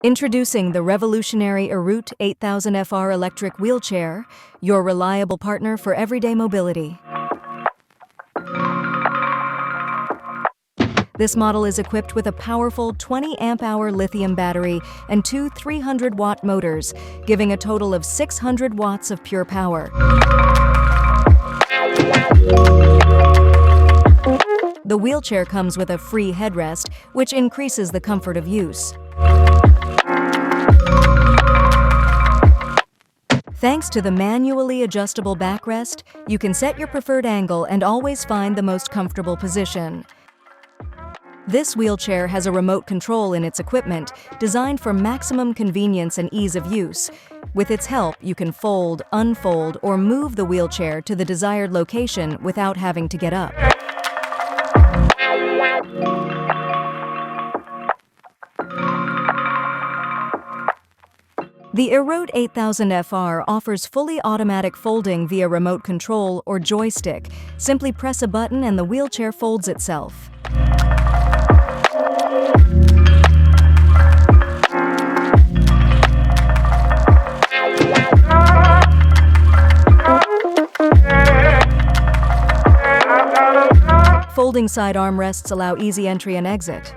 Introducing the revolutionary Eroute 8000FR electric wheelchair, your reliable partner for everyday mobility. This model is equipped with a powerful 20 amp-hour lithium battery and two 300-watt motors, giving a total of 600 watts of pure power. The wheelchair comes with a free headrest, which increases the comfort of use. Thanks to the manually adjustable backrest, you can set your preferred angle and always find the most comfortable position. This wheelchair has a remote control in its equipment, designed for maximum convenience and ease of use. With its help, you can fold, unfold, or move the wheelchair to the desired location without having to get up. The Eroute 8000FR offers fully automatic folding via remote control or joystick. Simply press a button and the wheelchair folds itself. Folding side armrests allow easy entry and exit.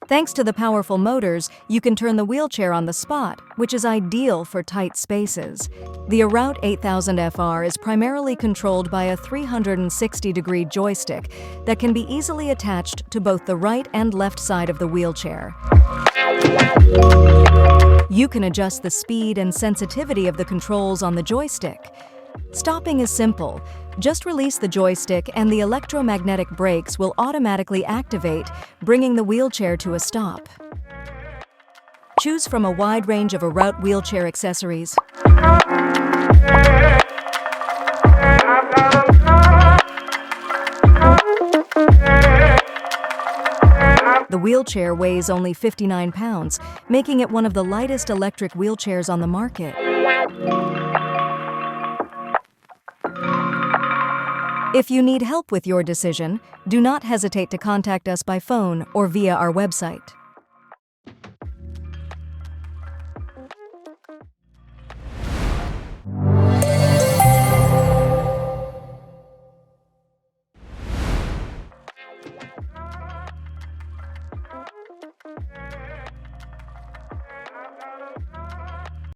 Thanks to the powerful motors, you can turn the wheelchair on the spot, which is ideal for tight spaces. The Eroute 8000FR is primarily controlled by a 360-degree joystick that can be easily attached to both the right and left side of the wheelchair. You can adjust the speed and sensitivity of the controls on the joystick. Stopping is simple. Just release the joystick and the electromagnetic brakes will automatically activate, bringing the wheelchair to a stop. Choose from a wide range of Eroute wheelchair accessories. The wheelchair weighs only 59 pounds, making it one of the lightest electric wheelchairs on the market. If you need help with your decision, do not hesitate to contact us by phone or via our website.